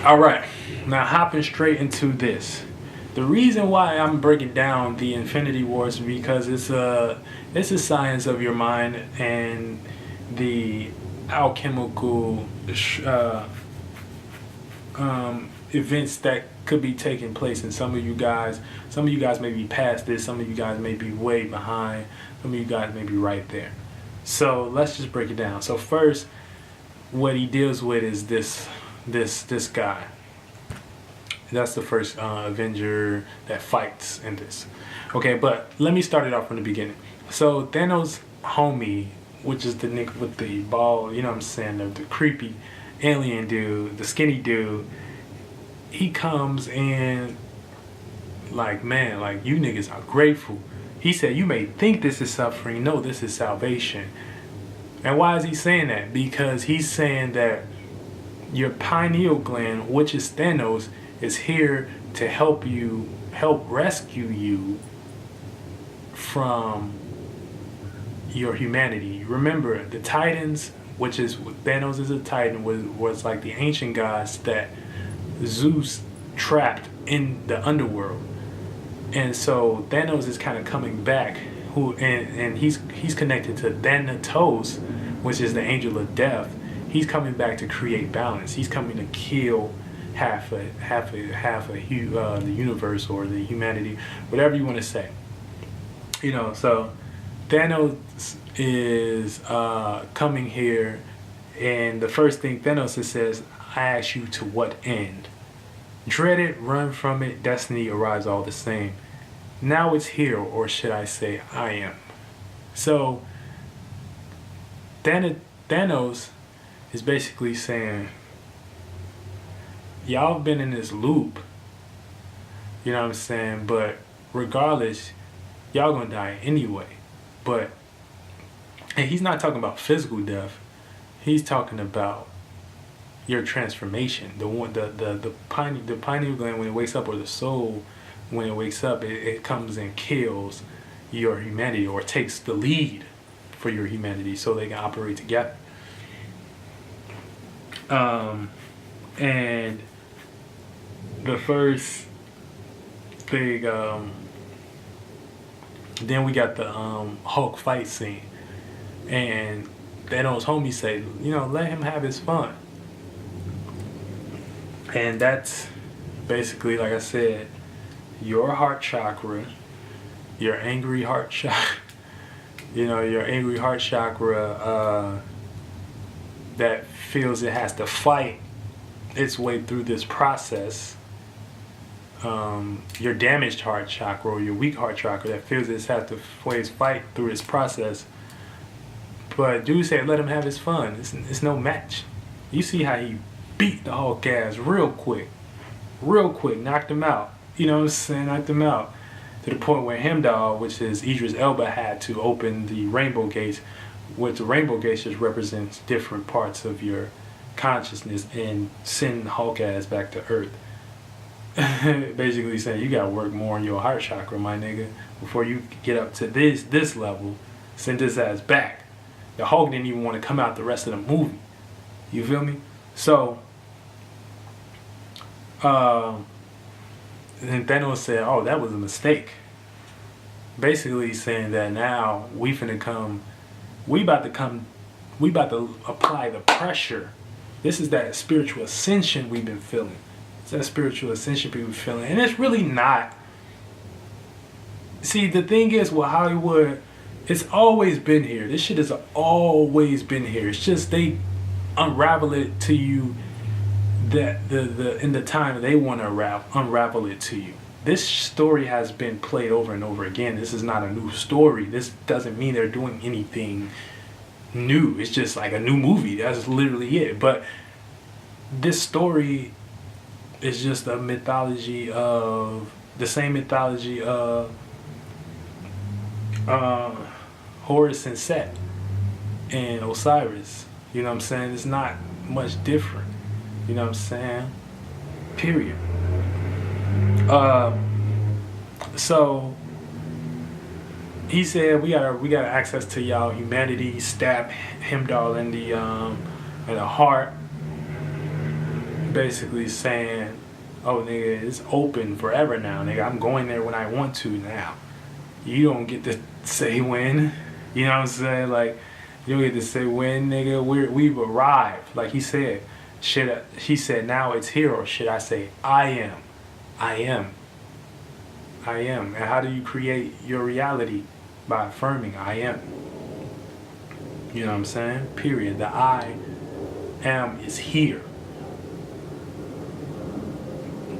All right, now hopping straight into this. The reason why I'm breaking down the Infinity Wars is because it's a science of your mind and the alchemical events that could be taking place in some of you guys. Some of you guys may be past this. Some of you guys may be way behind. Some of you guys may be right there. So let's just break it down. So first, what he deals with is this guy. That's the first Avenger that fights in this. Okay, but let me start it off from the beginning. So Thanos' homie, which is the nigga with the ball, you know what I'm saying, the creepy alien dude, the skinny dude, he comes in like, man, like, you niggas are grateful. He said, you may think this is suffering. No, this is salvation. And why is he saying that? Because he's saying that your pineal gland, which is Thanos, is here to help rescue you from your humanity. Remember, the Titans, which is Thanos is a Titan, was like the ancient gods that Zeus trapped in the underworld. And so Thanos is kind of coming back, and he's connected to Thanatos, which is the angel of death. He's coming back to create balance. He's coming to kill half the universe or the humanity, whatever you want to say. You know, so Thanos is coming here, and the first thing Thanos says, I ask you to what end? Dread it, run from it, destiny arrives all the same. Now it's here, or should I say I am. So Thanos is basically saying, y'all been in this loop, you know what I'm saying, but regardless, y'all gonna die anyway. And he's not talking about physical death, he's talking about your transformation. The pineal gland, when it wakes up, or the soul, when it wakes up, it comes and kills your humanity, or takes the lead for your humanity so they can operate together. And the first thing, then we got the Hulk fight scene, and Thanos' homie say, you know, let him have his fun. And that's basically, like I said, your heart chakra, your angry heart chakra, you know, your angry heart chakra that feels it has to fight its way through this process. Your damaged heart chakra, or your weak heart chakra, that feels it has to fight through its process. But dude said, let him have his fun. It's no match. You see how he beat the Hulk ass real quick, knocked him out. You know what I'm saying? Knocked him out to the point where Heimdall, which is Idris Elba, had to open the rainbow gates, which the rainbow gates just represents different parts of your consciousness, and send Hulk ass back to Earth. Basically saying, you gotta work more on your heart chakra, my nigga, before you get up to this level. Send this ass back. The Hulk didn't even want to come out the rest of the movie. You feel me? So and Thanos said, oh, that was a mistake. Basically saying that now we about to apply the pressure. This is that spiritual ascension we've been feeling. It's that spiritual ascension we've been feeling. And it's really not. See, the thing is with Hollywood, it's always been here. This shit has always been here. It's just they unravel it to you that in the time they want to unravel it to you. This story has been played over and over again. This is not a new story. This doesn't mean they're doing anything new. It's just like a new movie. That's literally it. But this story is just a mythology of the same mythology of Horus and Set and Osiris. You know what I'm saying? It's not much different. You know what I'm saying? Period. So he said we got access to y'all humanity. Stab Heimdall in the heart. basically saying, oh nigga, it's open forever now, nigga. I'm going there when I want to now. You don't get to say when. You know what I'm saying? Like, you don't get to say when, nigga. We've arrived. Like he said, he said, now it's here, or should I say, I am. I am. I am. And how do you create your reality? By affirming I am. You know what I'm saying? Period. The I am is here.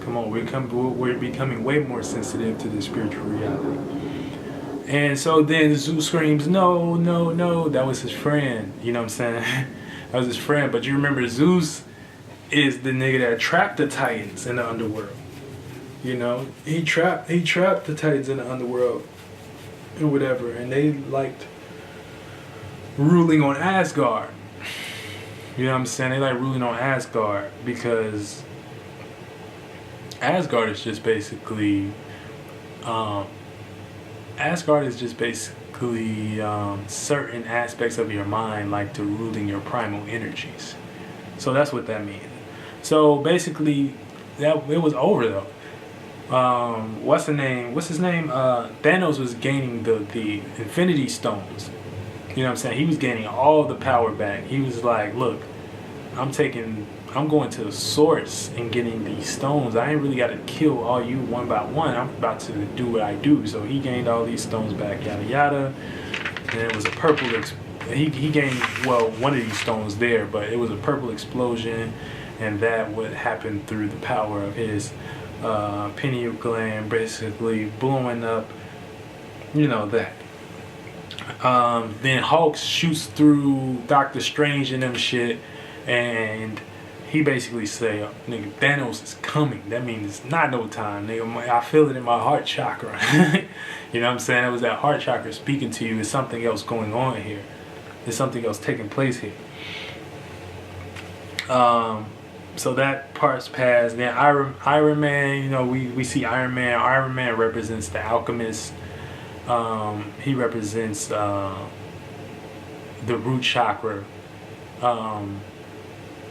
Come on, we're becoming way more sensitive to the spiritual reality. And so then Zeus screams, no, no, no. That was his friend. You know what I'm saying? That was his friend. But you remember Zeus is the nigga that trapped the Titans in the underworld. You know? He trapped the Titans in the underworld and whatever. And they liked ruling on Asgard. You know what I'm saying? They like ruling on Asgard because Asgard is just basically certain aspects of your mind like to ruling your primal energies. So that's what that means. So basically that it was over though. What's his name? Thanos was gaining the Infinity Stones. You know what I'm saying? He was gaining all the power back. He was like, look, I'm going to the source and getting these stones. I ain't really got to kill all you one by one. I'm about to do what I do. So he gained all these stones back, yada yada. And it was a purple. He gained, well, one of these stones there, but it was a purple explosion, and that would happen through the power of his pineal gland, basically blowing up. You know that. Then Hulk shoots through Doctor Strange and them shit, and he basically say, nigga, Thanos is coming. That means it's not no time, nigga. I feel it in my heart chakra. You know what I'm saying? It was that heart chakra speaking to you. There's something else going on here. There's something else taking place here. So that part's passed. Then Iron Man, you know, we see Iron Man. Iron Man represents the alchemist. He represents the root chakra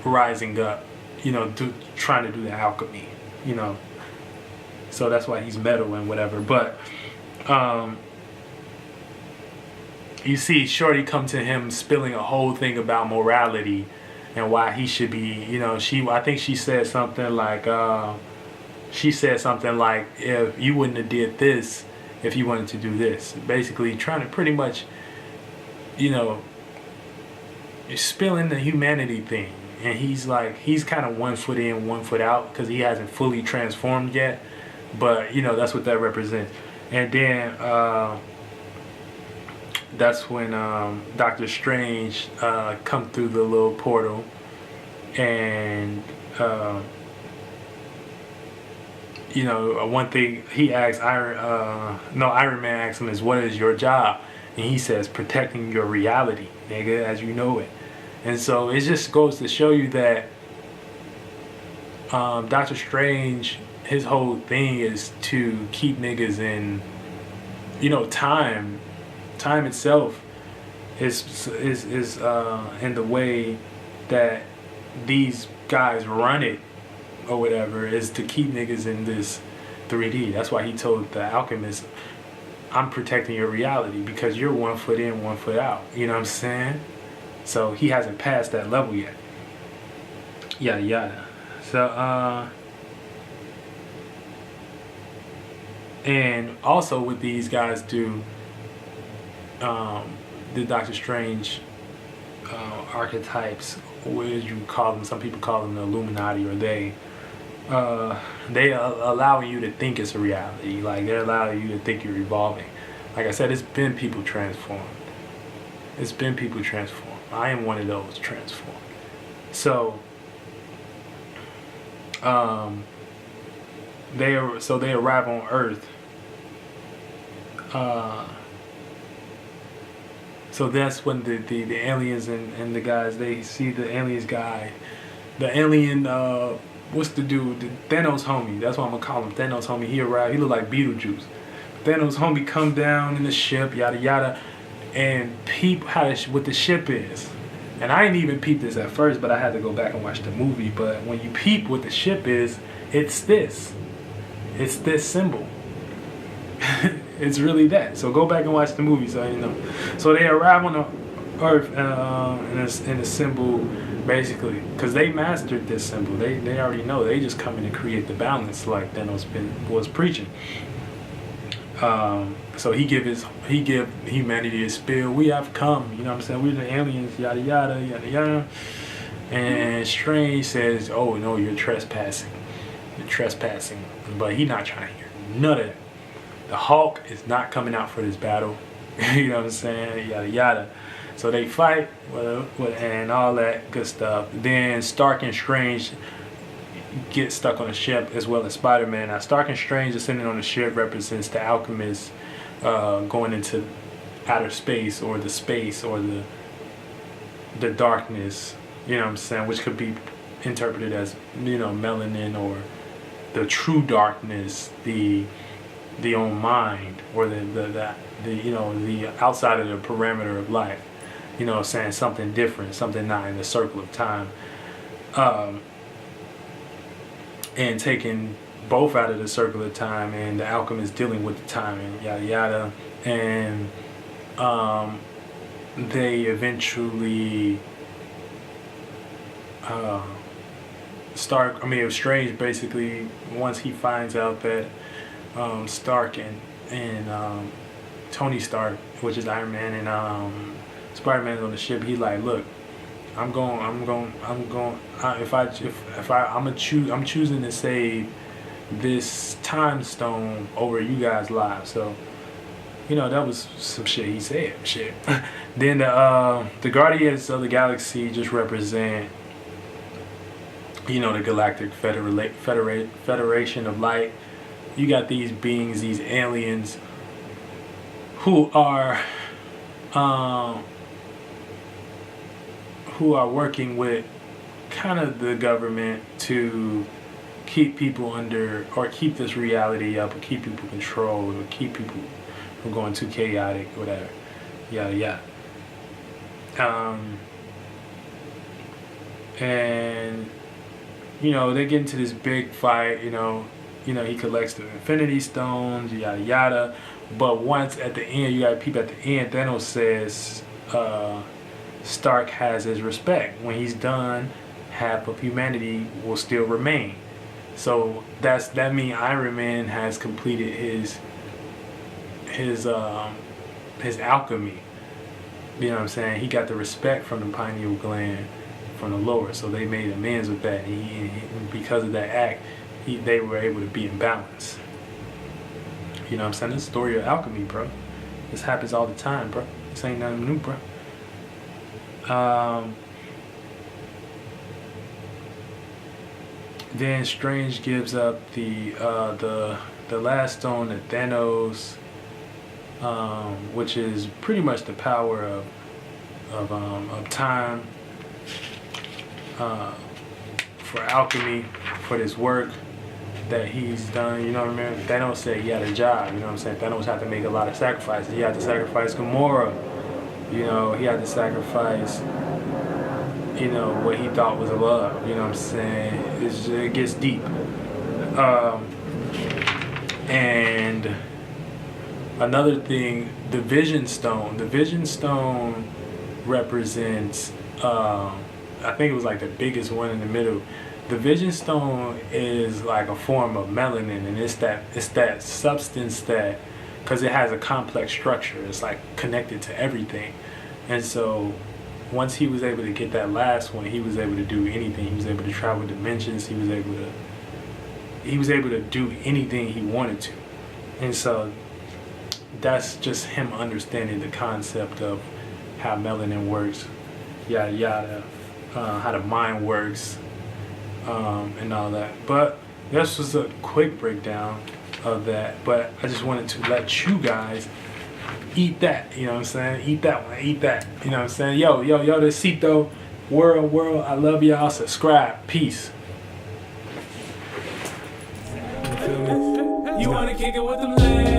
rising up, you know, trying to do the alchemy, you know. So that's why he's metal and whatever. But you see Shorty come to him spilling a whole thing about morality and why he should be, you know, I think she said something like if you wouldn't have did this if you wanted to do this. Basically trying to pretty much, you know, spilling the humanity thing. And he's kind of 1 foot in, 1 foot out because he hasn't fully transformed yet. But, you know, that's what that represents. And then that's when Doctor Strange come through the little portal. And, you know, one thing he asks, Iron Man asks him is, what is your job? And he says, protecting your reality, nigga, as you know it. And so it just goes to show you that Doctor Strange, his whole thing is to keep niggas in, you know, time. Time itself is in the way that these guys run it or whatever, is to keep niggas in this 3D. That's why he told the alchemist, I'm protecting your reality because you're 1 foot in, 1 foot out. You know what I'm saying? So he hasn't passed that level yet. Yada yada. So and also what these guys do, the Doctor Strange archetypes, what you call them, some people call them the Illuminati, or they allowing you to think it's a reality. Like, they're allowing you to think you're evolving. Like I said, it's been people transformed. It's been people transformed. I am one of those transformed. So they arrive on Earth. So that's when the aliens and the guys, they see the aliens guy, the alien, what's the dude, the Thanos homie, that's what I'm gonna call him, Thanos homie. He arrived, he looked like Beetlejuice. Thanos homie come down in the ship, yada yada, and peep what the ship is. And I didn't even peep this at first, but I had to go back and watch the movie. But when you peep what the ship is, it's this symbol. It's really that. So go back and watch the movie so you know. So they arrive on the Earth in a symbol, basically, because they mastered this symbol. They already know. They just come in and create the balance, like Thanos was preaching. So he give humanity a spill. We have come. You know what I'm saying? We're the aliens. Yada yada yada yada. And Strange says, "Oh no, you're trespassing. You're trespassing." But he's not trying to hear none of that. The Hulk is not coming out for this battle. You know what I'm saying? Yada yada. So they fight and all that good stuff. Then Stark and Strange get stuck on the ship, as well as Spider-Man. Now Stark and Strange ascending on the ship represents the alchemists going into outer space, or the space, or the darkness. You know what I'm saying? Which could be interpreted as, you know, melanin, or the true darkness, the own mind, or the you know, the outside of the parameter of life. You know, saying something different, something not in the circle of time, and taking both out of the circle of time, and the alchemist dealing with the time, and yada yada. And they eventually Strange basically, once he finds out that Stark and Tony Stark, which is Iron Man, and Spider-Man's on the ship, he's like, look, I'm choosing to save this time stone over you guys' lives. So, you know, that was some shit he said. Shit. Then the Guardians of the Galaxy just represent, you know, the Galactic Federation of Light. You got these beings, these aliens, who are working with kind of the government to keep people under, or keep this reality up, or keep people controlled, or keep people from going too chaotic, whatever, yada yada. And you know, they get into this big fight. You know, he collects the Infinity Stones, yada yada. But once at the end, you got people at the end, Thanos says Stark has his respect. When he's done, half of humanity will still remain. So that means Iron Man has completed his alchemy. You know what I'm saying? He got the respect from the pineal gland, from the lower. So they made amends with that. And because of that act, they were able to be in balance. You know what I'm saying? This is the story of alchemy, bro. This happens all the time, bro. This ain't nothing new, bro. Then Strange gives up the last stone to Thanos, which is pretty much the power of time, for alchemy, for this work that he's done. You know what I mean? Thanos said he had a job. You know what I'm saying? Thanos had to make a lot of sacrifices. He had to sacrifice Gamora. You know, he had to sacrifice, you know, what he thought was love. You know what I'm saying? It gets deep. And another thing, the Vision Stone. The Vision Stone represents, I think it was like the biggest one in the middle. The Vision Stone is like a form of melanin, and it's that substance that, because it has a complex structure, it's like connected to everything. And so once he was able to get that last one, he was able to do anything. He was able to travel dimensions. He was able to do anything he wanted to. And so that's just him understanding the concept of how melanin works, yada yada, how the mind works, and all that. But this was a quick breakdown of that. But I just wanted to let you guys eat that, you know what I'm saying? Eat that one, eat that, you know what I'm saying? Yo, Decito, world, I love y'all. Subscribe, peace. You feel me? You wanna kick it with them legs?